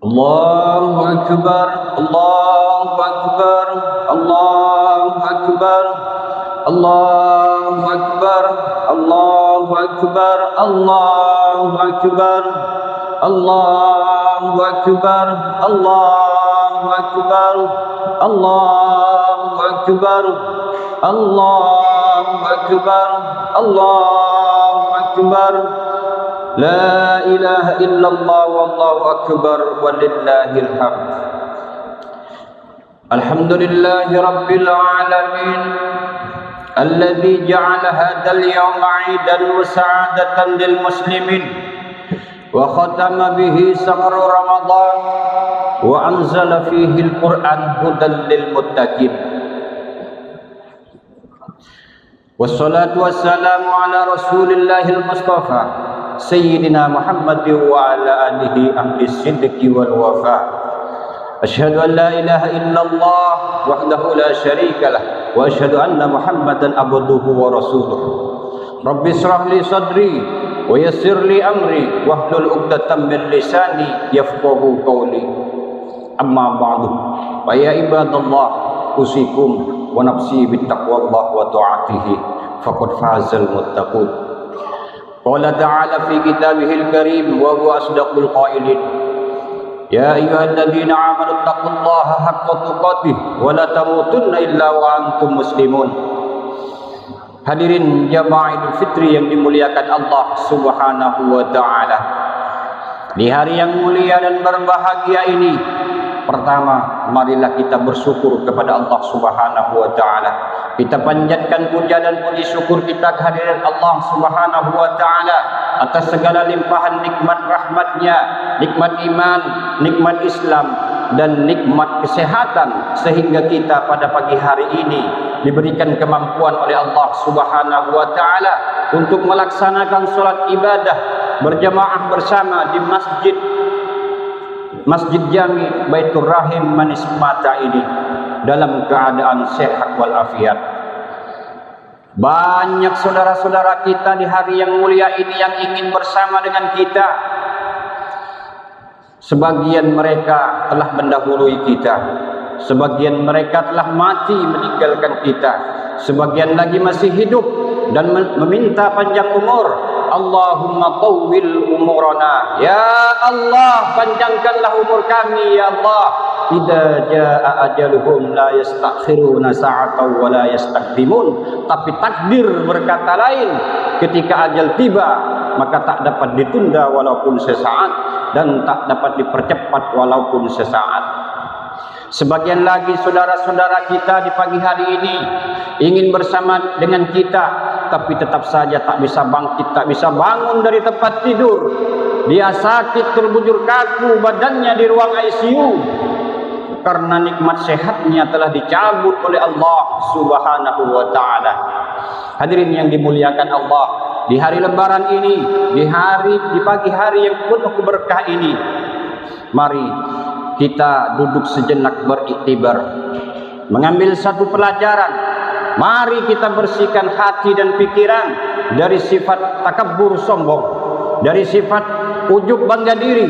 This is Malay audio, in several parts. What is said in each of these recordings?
Allahu Akbar, Allahu Akbar, Allahu Akbar, Allahu Akbar, Allahu Akbar, Allahu Akbar, Allahu Akbar, Allahu Akbar, Allahu Akbar, Allahu Akbar, Allahu Akbar. La ilaha illallah wallahu akbar walillahil hamd. Alhamdulillahi rabbil alamin alladzi ja'ala hadzal yawma 'idan wa sa'adatan lil muslimin wa khatama bihi sahru ramadan wa anzala fihi al-Qur'an hudan lil muttaqin. Wassalatu wassalamu ala rasulillahil mustafa Sayyidina Muhammad wa ala alihi ahli sidqi wal wafa. Asyhadu an la ilaha illallah wahdahu la syarika lah wa asyhadu anna Muhammadan abduhu wa rasuluh. Rabbi shrah li sadri wa yassir li amri wahlul 'uqdatam min lisani yafqahu qawli. Amma ba'du. Fa ya ibadallah usikum wa nafsi bittaqwallah wa ta'atihi faqad fazal muttaqun. Qala ta'ala fi kitabihil karim wa huwa asdaqul qailin. Ya ayyuhalladzina amanu taqullaha haqqa tuqatih wa la tamutunna illa wa antum muslimun. Hadirin jamaah Idul Fitri yang dimuliakan Allah Subhanahu wa taala. Di hari yang mulia dan berbahagia ini, pertama, marilah kita bersyukur kepada Allah Subhanahu wa taala. Kita panjatkan puja dan puji syukur kita kehadiran Allah Subhanahu wa taala atas segala limpahan nikmat rahmatnya, nikmat iman, nikmat Islam dan nikmat kesehatan, sehingga kita pada pagi hari ini diberikan kemampuan oleh Allah Subhanahu wa taala untuk melaksanakan salat ibadah berjamaah bersama di Masjid Jami Baitur Rahim Manis Mata ini dalam keadaan sehat walafiat. Banyak saudara-saudara kita di hari yang mulia ini yang ingin bersama dengan kita. Sebagian mereka telah mendahului kita, sebagian mereka telah mati meninggalkan kita, sebagian lagi masih hidup dan meminta panjang umur. Allahumma tawwil umurana, ya Allah, panjangkanlah umur kami ya Allah. Idza jaa ajaluhum la yastakhiruna sa'atan wa la yastaqdimun. Tapi takdir berkata lain, ketika ajal tiba maka tak dapat ditunda walaupun sesaat dan tak dapat dipercepat walaupun sesaat. Sebagian lagi saudara-saudara kita di pagi hari ini ingin bersama dengan kita, tapi tetap saja tak bisa bangkit, tak bisa bangun dari tempat tidur. Dia sakit, terbujur kaku badannya di ruang ICU karena nikmat sehatnya telah dicabut oleh Allah Subhanahu wa taala. Hadirin yang dimuliakan Allah, di hari lebaran ini, di pagi hari yang penuh berkah ini, mari kita duduk sejenak beriktibar, mengambil satu pelajaran. Mari kita bersihkan hati dan pikiran dari sifat takabur sombong, dari sifat ujub bangga diri,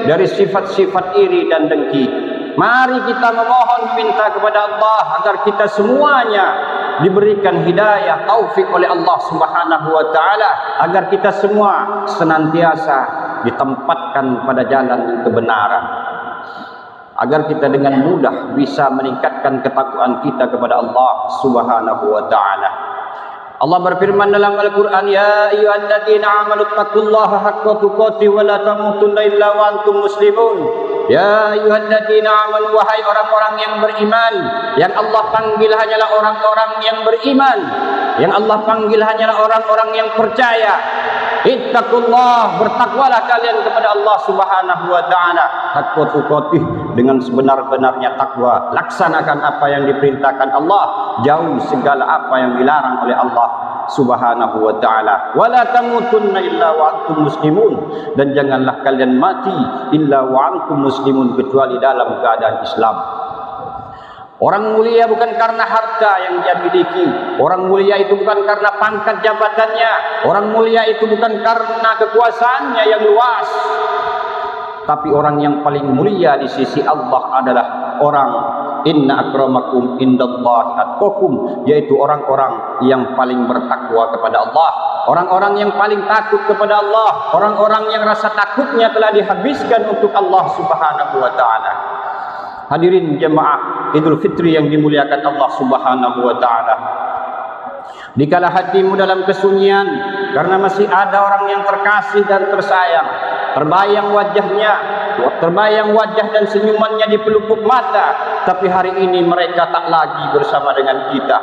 dari sifat-sifat iri dan dengki. Mari kita memohon minta kepada Allah agar kita semuanya diberikan hidayah taufik oleh Allah Subhanahu wa taala, agar kita semua senantiasa ditempatkan pada jalan kebenaran, agar kita dengan mudah bisa meningkatkan ketakwaan kita kepada Allah Subhanahu wa taala. Allah berfirman dalam Al-Qur'an, ya ayyuhalladzina amanu taqullaha haqqa tuqatih wa la tamutunna illa wa antum muslimun. Ya ayyuhalladzina amanu, wahai orang-orang yang beriman, yang Allah panggil hanyalah orang-orang yang beriman, yang Allah panggil hanyalah orang-orang yang percaya. Ittaqullah, bertakwalah kalian kepada Allah Subhanahu wa taala haqqa tuqatih, dengan sebenar-benarnya takwa. Laksanakan apa yang diperintahkan Allah, jauh segala apa yang dilarang oleh Allah Subhanahu wa taala. Wala tamutunna illa wa antum muslimun, dan janganlah kalian mati illa wa antum muslimun, kecuali dalam keadaan Islam. Orang mulia bukan karena harta yang dia miliki. Orang mulia itu bukan karena pangkat jabatannya. Orang mulia itu bukan karena kekuasaannya yang luas. tapi orang yang paling mulia di sisi Allah adalah orang inna akramakum indallahi atqakum, yaitu orang-orang yang paling bertakwa kepada Allah, orang-orang yang paling takut kepada Allah, orang-orang yang rasa takutnya telah dihabiskan untuk Allah Subhanahu wa taala. Hadirin jemaah Idul Fitri yang dimuliakan Allah Subhanahu wa taala. Dikala hatimu dalam kesunyian karena masih ada orang yang terkasih dan tersayang, terbayang wajah dan senyumannya di pelupuk mata, tapi hari ini mereka tak lagi bersama dengan kita.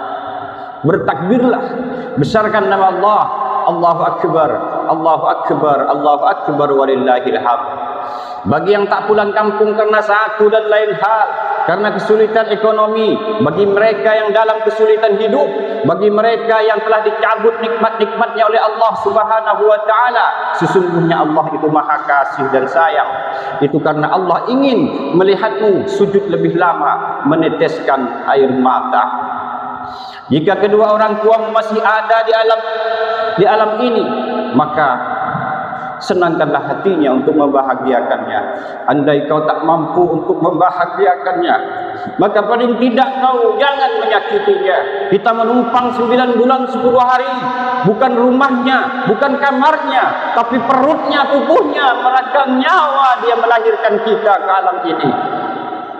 Bertakbirlah, besarkan nama Allah. Allahu Akbar, Allahu Akbar, Allahu Akbar, walillahil hamd. Bagi yang tak pulang kampung karena satu dan lain hal, karena kesulitan ekonomi, bagi mereka yang dalam kesulitan hidup, bagi mereka yang telah dicabut nikmat-nikmatnya oleh Allah Subhanahu wa taala, sesungguhnya Allah itu Maha Kasih dan sayang. Itu karena Allah ingin melihatmu sujud lebih lama, meneteskan air mata. Jika kedua orang tuamu masih ada di alam ini, maka senangkanlah hatinya untuk membahagiakannya. Andai kau tak mampu untuk membahagiakannya, maka paling tidak kau jangan menyakitinya. Kita menumpang 9 bulan 10 hari, bukan rumahnya, bukan kamarnya, tapi perutnya, tubuhnya, meragang nyawa dia melahirkan kita ke alam ini.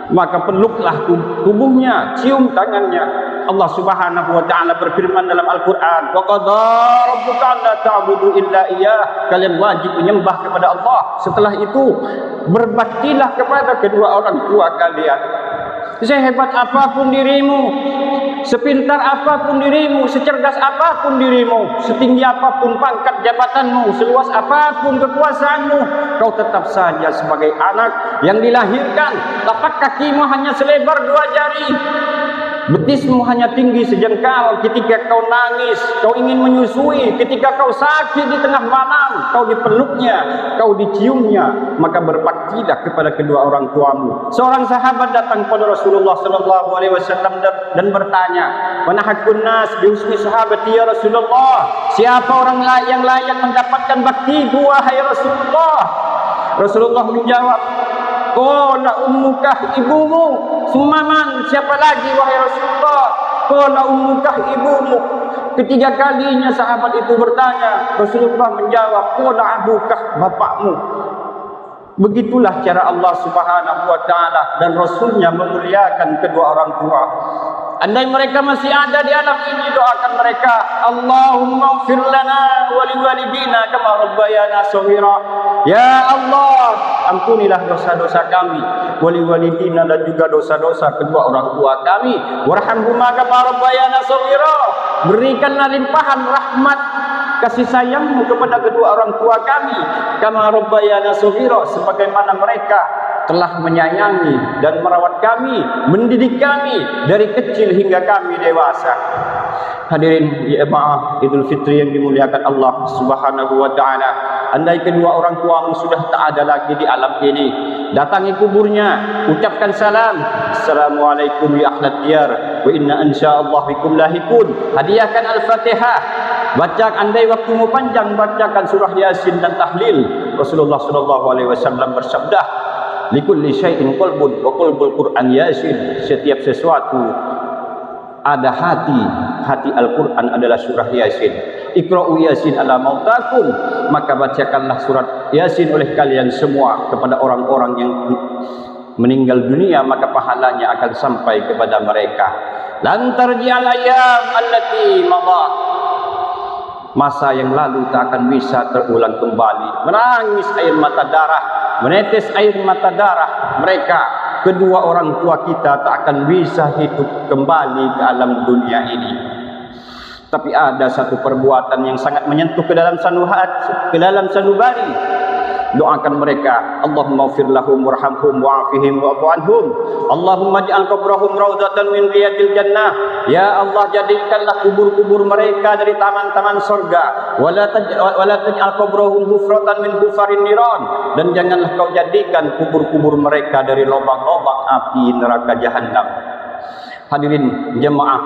Maka peluklah tubuhnya, cium tangannya. Allah Subhanahu wa taala berfirman dalam Al-Qur'an, "Wa qadara rabbuka alla ta'budu illa iyyah." Kalian wajib menyembah kepada Allah. Setelah itu berbaktilah kepada kedua orang tua kalian. Sehebat apapun dirimu, sepintar apapun dirimu, secerdas apapun dirimu, setinggi apapun pangkat jabatanmu, seluas apapun kekuasaanmu, kau tetap saja sebagai anak yang dilahirkan. Tapak kakimu hanya selebar 2 jari, betismu hanya tinggi sejengkal. Ketika kau nangis, kau ingin menyusui, ketika kau sakit di tengah malam, kau dipeluknya, kau diciumnya, maka berbaktilah kepada kedua orang tuamu. Seorang sahabat datang kepada Rasulullah sallallahu alaihi wasallam dan bertanya, "Mana hakun nas bi husni sahabati ya Rasulullah?" Siapa orang yang layak mendapatkan baktiku wahai Rasulullah? Rasulullah menjawab, "Qala ummukah, ibumu." "Sumaman, siapa lagi wahai Rasulullah?" "Qala ummukah, ibumu." Ketiga kalinya sahabat itu bertanya, Rasulullah menjawab, "Qala abukah, bapakmu." Begitulah cara Allah Subhanahu wa taala dan Rasulnya memuliakan kedua orang tua. Andai mereka masih ada di alam ini, doakan mereka, Allahumma ighfir lana wa liwalidina kama rabbayana shaghira. Ya Allah, ampunilah dosa-dosa kami, wa liwalidina, dan juga dosa-dosa kedua orang tua kami. Warhamhuma kama rabbayana shaghira. Berikanlah limpahan rahmat kasih sayangmu kepada kedua orang tua kami, kama rabbayana shaghira, sebagaimana mereka telah menyayangi dan merawat kami, mendidik kami dari kecil hingga kami dewasa. Hadirin jemaah Idul Fitri yang dimuliakan Allah Subhanahu wa taala, andai kedua orang tuamu sudah tak ada lagi di alam ini, datangi kuburnya, ucapkan salam, Assalamualaikum ya ahlad diyar, wa inna insyaallah bikum lahikun. Hadiahkan Al-Fatihah, baca, andai waktumu panjang, bacakan surah Yasin dan tahlil. Rasulullah sallallahu alaihi wasallam bersabda, likulli syai'in qalbun wa qalbul Qur'an Yasin. Setiap sesuatu ada hati Al-Quran adalah surah Yasin. Iqra'u Yasin ala mautakum, maka bacakanlah surat Yasin oleh kalian semua kepada orang-orang yang meninggal dunia, maka pahalanya akan sampai kepada mereka. Lan tarji'al ayyam allati madat, masa yang lalu tak akan bisa terulang kembali. Menangis air mata darah, menetes air mata darah mereka, kedua orang tua kita tak akan bisa hidup kembali ke alam dunia ini. Tapi ada satu perbuatan yang sangat menyentuh ke dalam sanubari. Doakan mereka, Allahumma ighfir lahum warhamhum wa'afihim wa'fu anhum. Allahumma ij'al qabrahum raudhatan min riyadil jannah. Ya Allah, jadikanlah kubur-kubur mereka dari taman-taman surga. Wala taj'al qabrahum hufratan min hufarin niran. Dan janganlah kau jadikan kubur-kubur mereka dari lubang-lubang api neraka jahanam. Hadirin jemaah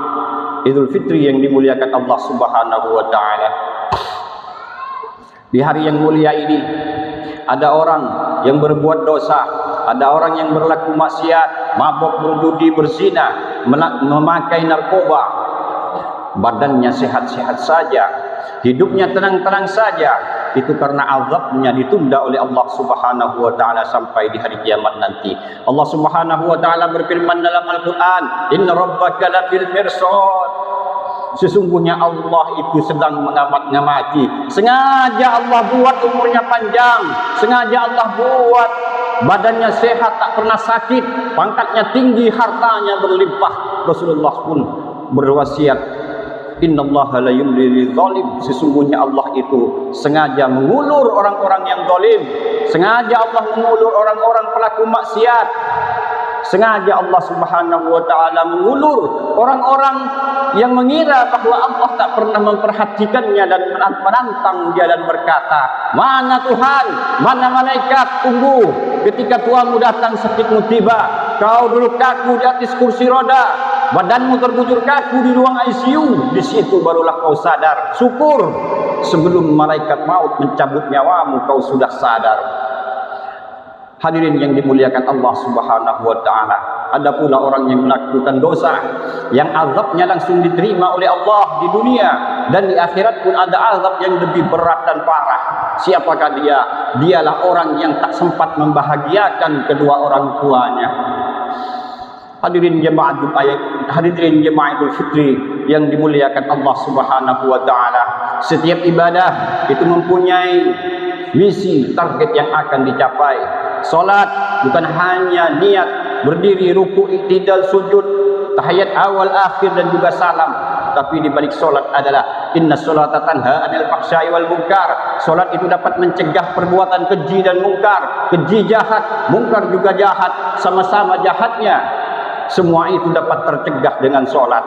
Idul Fitri yang dimuliakan Allah Subhanahu wa taala. Di hari yang mulia ini ada orang yang berbuat dosa, ada orang yang berlaku maksiat, mabuk, berjudi, berzina, memakai narkoba, badannya sehat-sehat saja, hidupnya tenang-tenang saja, itu karena azabnya ditunda oleh Allah Subhanahu wa taala sampai di hari kiamat nanti. Allah Subhanahu wa taala berfirman dalam Al-Qur'an, "Inna rabbaka labil mirsad." Sesungguhnya Allah itu sedang mengamat-ngamati. Sengaja Allah buat umurnya panjang, sengaja Allah buat badannya sehat, tak pernah sakit, pangkatnya tinggi, hartanya berlimpah. Rasulullah pun berwasiat, innallaha la yumli lidzalim. Sesungguhnya Allah itu sengaja mengulur orang-orang yang zalim, sengaja Allah mengulur orang-orang pelaku maksiat, sengaja Allah Subhanahu wa taala mengulur orang-orang yang mengira bahwa Allah tak pernah memperhatikannya dan menantang dia dan berkata, "Mana Tuhan? Mana malaikat? Tunggu, ketika tuamu datang sakitmu tiba, kau duduk kaku di atas kursi roda, badanmu terbujur kaku di ruang ICU, di situ barulah kau sadar. Syukur, sebelum malaikat maut mencabut nyawamu kau sudah sadar." Hadirin yang dimuliakan Allah Subhanahu wa taala, ada pula orang yang melakukan dosa yang azabnya langsung diterima oleh Allah di dunia, dan di akhirat pun ada azab yang lebih berat dan parah. Siapakah dia? Dialah orang yang tak sempat membahagiakan kedua orang tuanya. Hadirin jemaah Idul Fitri yang dimuliakan Allah Subhanahu wa taala, setiap ibadah itu mempunyai misi, target yang akan dicapai. Salat bukan hanya niat berdiri, ruku, i'tidal, sujud, tahiyat awal, akhir dan juga salam, tapi di balik salat adalah inna sholata tanha 'anil fahsya'i wal munkar. Salat itu dapat mencegah perbuatan keji dan mungkar. Keji jahat, mungkar juga jahat, sama-sama jahatnya. Semua itu dapat tercegah dengan salat.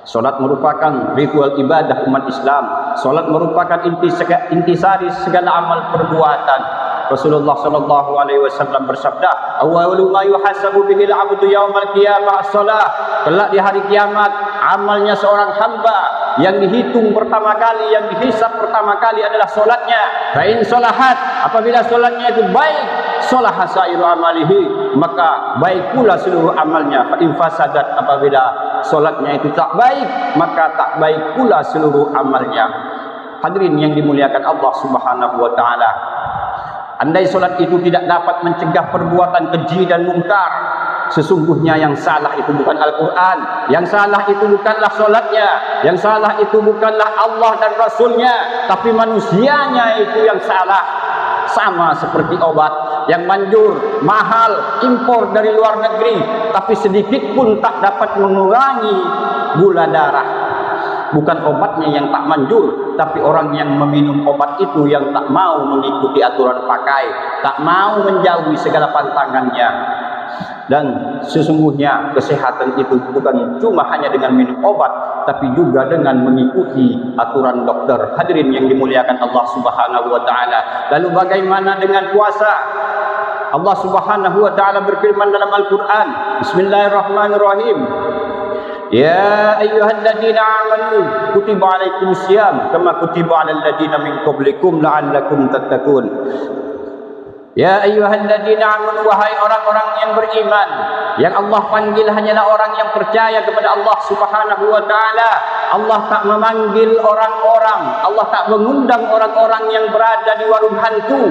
Salat merupakan ritual ibadah umat Islam. Salat merupakan intisari segala amal perbuatan. Rasulullah sallallahu alaihi wasallam bersabda, "Awwalu ma yuhasabu bihil 'abdu yaumal qiyamah as-shalah." Kelak di hari kiamat, amalnya seorang hamba yang dihitung pertama kali, yang dihisab pertama kali adalah salatnya. Fa in sholahat, apabila salatnya itu baik, sholaha sairu amalihi, maka baik pula seluruh amalnya. Fa in fasadat, apabila salatnya itu tak baik, maka tak baik pula seluruh amalnya. Hadirin yang dimuliakan Allah Subhanahu wa taala, andai solat itu tidak dapat mencegah perbuatan keji dan mungkar, sesungguhnya yang salah itu bukan Al-Quran, yang salah itu bukanlah solatnya, yang salah itu bukanlah Allah dan Rasulnya, tapi manusianya itu yang salah. Sama seperti obat yang manjur, mahal, impor dari luar negeri, tapi sedikit pun tak dapat mengurangi gula darah. Bukan obatnya yang tak manjur, tapi orang yang meminum obat itu yang tak mau mengikuti aturan pakai, tak mau menjauhi segala pantangannya. Dan sesungguhnya kesehatan itu bukan cuma hanya dengan minum obat, tapi juga dengan mengikuti aturan dokter. Hadirin yang dimuliakan Allah Subhanahu wa taala. Lalu bagaimana dengan puasa? Allah Subhanahu wa taala berfirman dalam Al-Qur'an, Bismillahirrahmanirrahim. Ya ayyuhalladzina amanu kutiba alaikumusiyam kama kutiba alal ladzina min qablikum la'allakum tattaqun. Ya ayyuhalladzina amanu, wahai orang-orang yang beriman, yang Allah panggil hanyalah orang yang percaya kepada Allah Subhanahu wa taala. Allah tak memanggil orang-orang, Allah tak mengundang orang-orang yang berada di warung hantu,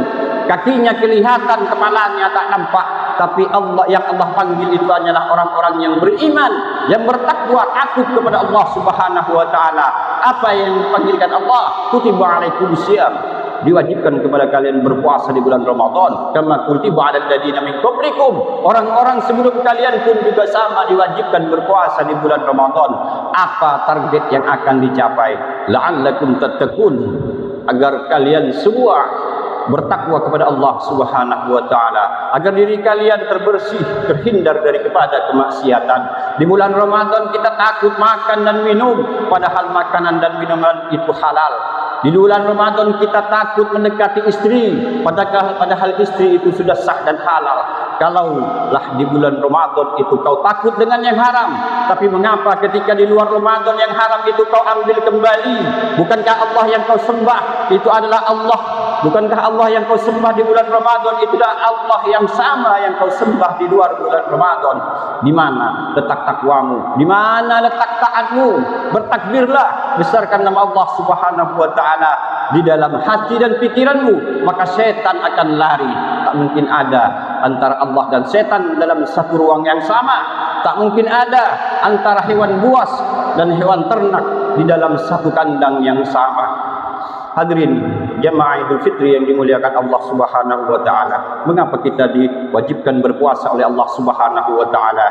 kakinya kelihatan, kepalanya tak nampak. Tapi Allah yang Allah panggil itu hanyalah orang-orang yang beriman, yang bertakwa, takut kepada Allah Subhanahu wa taala. Apa yang dipanggilkan Allah? Kutiba alaikumusiyam, diwajibkan kepada kalian berpuasa di bulan Ramadan. Kama kutiba alal ladzina min qablikum, orang-orang sebelum kalian pun juga sama diwajibkan berpuasa di bulan Ramadan. Apa target yang akan dicapai? La'allakum tattaqun, agar kalian semua bertakwa kepada Allah Subhanahu wa taala, agar diri kalian terbersih, terhindar dari kepada kemaksiatan. Di bulan Ramadan kita takut makan dan minum, padahal makanan dan minuman itu halal. Di bulan Ramadan kita takut mendekati istri, padahal istri itu sudah sah dan halal. Kalaulah di bulan Ramadan itu kau takut dengan yang haram, tapi mengapa ketika di luar Ramadan yang haram itu kau ambil kembali? Bukankah Allah yang kau sembah itu adalah Allah Bukankah Allah yang kau sembah di bulan Ramadan itulah Allah yang sama yang kau sembah di luar bulan Ramadan? Di mana letak takwamu? Di mana letak taatmu? Bertakbirlah, besarkan nama Allah Subhanahu wa taala di dalam hati dan pikiranmu, maka setan akan lari. Tak mungkin ada antara Allah dan setan dalam satu ruang yang sama. Tak mungkin ada antara hewan buas dan hewan ternak di dalam satu kandang yang sama. Hadirin jamaah Idul Fitri yang dimuliakan Allah Subhanahu wa taala. Mengapa kita diwajibkan berpuasa oleh Allah Subhanahu wa taala?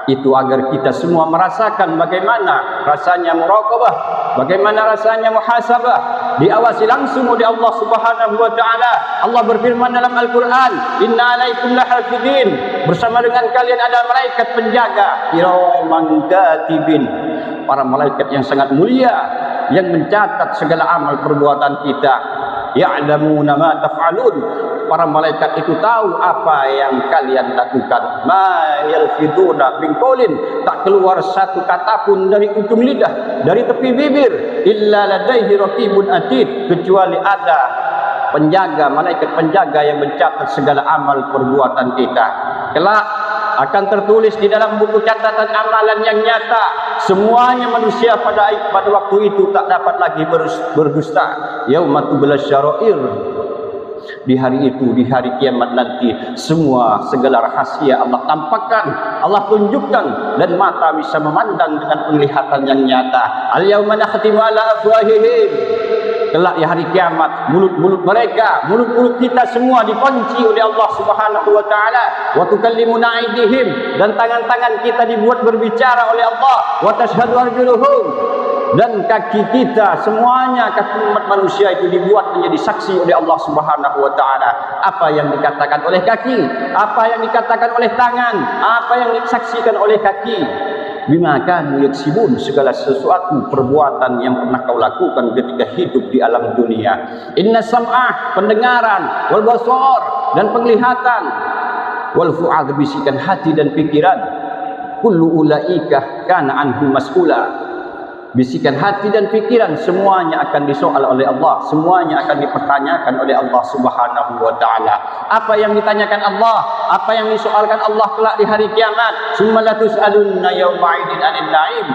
Itu agar kita semua merasakan bagaimana rasanya muraqabah, bagaimana rasanya muhasabah, diawasi langsung oleh Allah Subhanahu wa taala. Allah berfirman dalam Al-Qur'an, "Inna 'alaikum lahafidin." Bersama dengan kalian ada malaikat penjaga, kiraman katibin. Para malaikat yang sangat mulia yang mencatat segala amal perbuatan kita. Ya'lamuna ma taf'alun. Para malaikat itu tahu apa yang kalian lakukan. Ma yalfiduna min qaulin. Tak keluar satu kata pun dari ujung lidah, dari tepi bibir, illa ladaihi raqibun atid, kecuali ada penjaga, malaikat penjaga yang mencatat segala amal perbuatan kita. Kelak akan tertulis di dalam buku catatan amalan yang nyata. Semuanya manusia pada waktu itu tak dapat lagi berdusta. Yauma tubla syara'ir. Di hari itu, di hari kiamat nanti, segala rahasia Allah tampakkan, Allah tunjukkan, dan mata bisa memandang dengan penglihatan yang nyata. Al-yauma nakhtimu ala afwahihim. Kelak di hari kiamat, mulut-mulut mereka, mulut-mulut kita semua dikunci oleh Allah Subhanahu wa taala. Wa tukallimuna aydihim, dan tangan-tangan kita dibuat berbicara oleh Allah. Wa tashhadu arjuluhum, dan kaki kita semuanya, kaki umat manusia itu dibuat menjadi saksi oleh Allah Subhanahu wa taala. Apa yang dikatakan oleh kaki, apa yang dikatakan oleh tangan, apa yang disaksikan oleh kaki. Bima kanu yaksibun, segala sesuatu perbuatan yang pernah kau lakukan ketika hidup di alam dunia. Inna sam'ah, pendengaran, wal basar, dan penglihatan, wal fu'ad, bisikan hati dan pikiran, kullu ulaika kana anhu mas'ula. Bisikan hati dan pikiran semuanya akan disoal oleh Allah, semuanya akan dipertanyakan oleh Allah Subhanahu wa taala. Apa yang ditanyakan Allah, apa yang disoalkan Allah kelak di hari kiamat. Summa latus'alunna yawma 'idin 'anil na'im.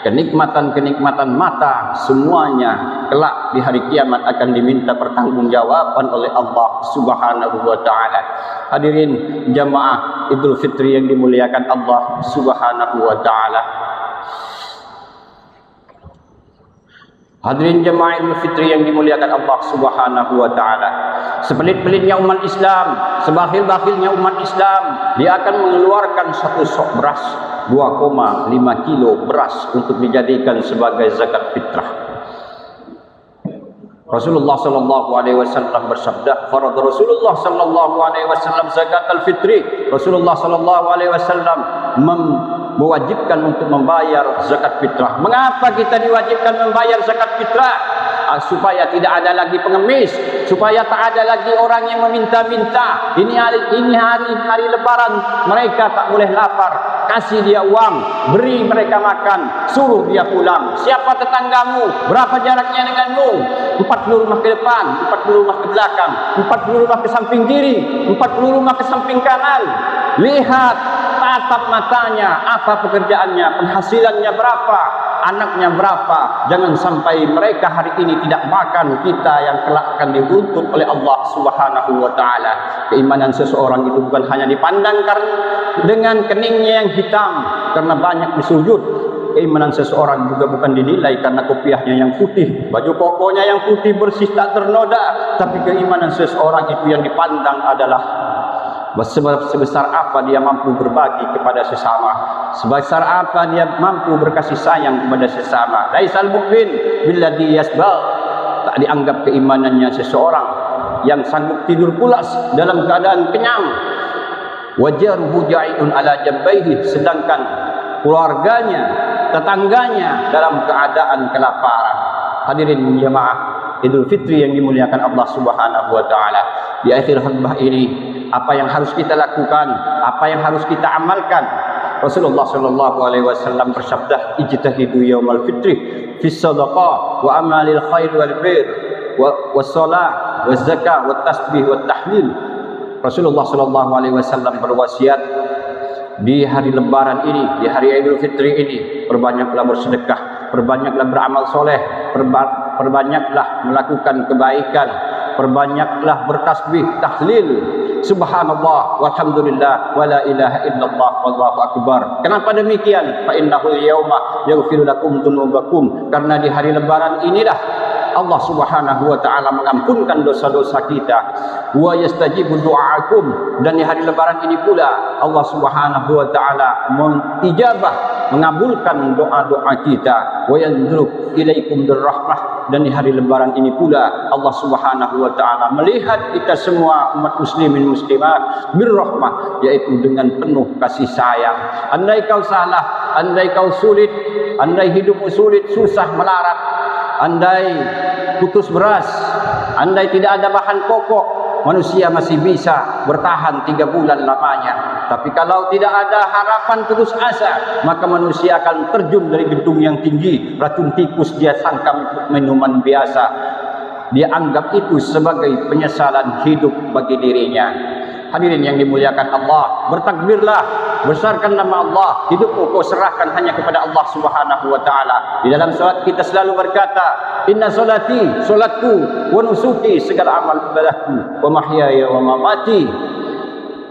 Kenikmatan-kenikmatan mata semuanya kelak di hari kiamat akan diminta pertanggungjawaban oleh Allah Subhanahu wa taala. Hadirin jamaah Idul Fitri yang dimuliakan Allah Subhanahu wa taala. Hadirin jemaah Idul Fitri yang dimuliakan Allah Subhanahu wa taala. Sepelit-pelitnya umat Islam, sebakhil-bakhilnya umat Islam, dia akan mengeluarkan satu sok beras, 2,5 kilo beras untuk dijadikan sebagai zakat fitrah. Rasulullah sallallahu alaihi wasallam bersabda, "Farad Rasulullah sallallahu alaihi wasallam zakat al-fitri." Rasulullah sallallahu alaihi wasallam mewajibkan untuk membayar zakat fitrah. Mengapa kita diwajibkan membayar zakat fitrah? Supaya tidak ada lagi pengemis, supaya tak ada lagi orang yang meminta-minta. Ini hari lebaran, mereka tak boleh lapar. Kasih dia uang, beri mereka makan, suruh dia pulang. Siapa tetanggamu? Berapa jaraknya denganmu? 40 rumah ke depan, 40 rumah ke belakang, 40 rumah ke samping kiri, 40 rumah ke samping kanan. Lihat, tatap matanya, apa pekerjaannya, penghasilannya berapa, anaknya berapa. Jangan sampai mereka hari ini tidak makan, kita yang kelak akan dituntut oleh Allah Subhanahu wa taala. Keimanan seseorang itu bukan hanya dipandang dengan keningnya yang hitam karena banyak bersujud. Keimanan seseorang juga bukan dinilai karena kopiahnya yang putih, baju kokonya yang putih bersih tak ternoda, tapi keimanan seseorang itu yang dipandang adalah sebesar apa dia mampu berbagi kepada sesama, sebesar apa dia mampu berkasih sayang kepada sesama. Laisal mu'min billadhi yasbal. Tak dianggap keimanannya seseorang yang sanggup tidur pulas dalam keadaan kenyang. Wajaruhu ja'idun ala jambaihi, sedangkan keluarganya, tetangganya dalam keadaan kelaparan. Hadirin jemaah Idul Fitri yang dimuliakan Allah Subhanahu wa taala. Di akhir khutbah ini, apa yang harus kita lakukan, apa yang harus kita amalkan? Rasulullah sallallahu alaihi wasallam bersabda, "Ijtahidu yaumal fitri fi shadaqah wa amalil khair wal bir wa shalah waz zakah wat tasbih wat tahlil. Rasulullah sallallahu alaihi wasallam berwasiat di hari lebaran ini, di hari Idul Fitri ini, perbanyaklah bersedekah, perbanyaklah beramal soleh, perbanyaklah melakukan kebaikan, perbanyaklah bertasbih, tahlil, subhanallah, walhamdulillah, wala ilaha illallah, wallahu akbar. Kenapa demikian? Fa innahu yauma yaghfiru lakum dzunubakum. Karena di hari lebaran inilah Allah Subhanahu wa taala mengampunkan dosa-dosa kita. Wa yastajibu du'aakum, dan di hari lebaran ini pula Allah Subhanahu wa taala mengijabah, mengabulkan doa-doa kita. Wa yanzuru ilaikum birrahmah, dan di hari lebaran ini pula Allah Subhanahu wa taala melihat kita semua umat muslimin muslimat birrahmah, yaitu dengan penuh kasih sayang. Andai kau salah, andai kau sulit, andai hidupmu sulit, susah, melarat, andai putus beras, andai tidak ada bahan pokok, manusia masih bisa bertahan 3 bulan lamanya. Tapi kalau tidak ada harapan, putus asa, maka manusia akan terjun dari gedung yang tinggi. Racun tikus dia sangka minuman biasa, dia anggap itu sebagai penyesalan hidup bagi dirinya. Hadirin yang dimuliakan Allah, bertakbirlah, besarkan nama Allah. Hidupmu kau serahkan hanya kepada Allah Subhanahu wa taala. Di dalam salat kita selalu berkata, inna salati, salatku, wa nusuki, segala amal ibadahku, wa mahyaya wa mamati,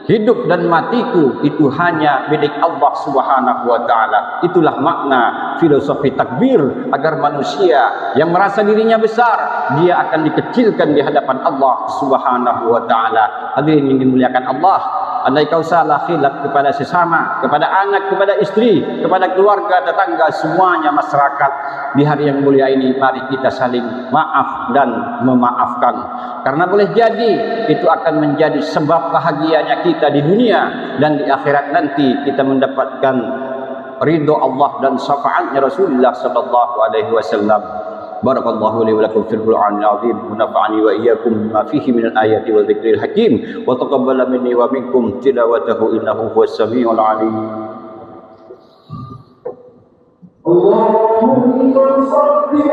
hidup dan matiku itu hanya milik Allah Subhanahu wa taala. Itulah makna filosofi takbir, agar manusia yang merasa dirinya besar, dia akan dikecilkan di hadapan Allah Subhanahu wa taala. Hadirin yang dimuliakan Allah, andai kau salah khilaf kepada sesama, kepada anak, kepada istri, kepada keluarga, tetangga, semuanya masyarakat, di hari yang mulia ini mari kita saling maaf dan memaafkan. Karena boleh jadi itu akan menjadi sebab bahagianya kita di dunia, dan di akhirat nanti kita mendapatkan ridho Allah dan syafaatnya Rasulullah sallallahu alaihi wasallam. Barakallahu li wa lakum fil Qur'anil azim, wa nafa'ani wa iyyakum bima fihi minal ayati wa dzikril hakim, wa taqabbala minni wa minkum tilawatahu innahu huwas samiul alim. Allahumma shalli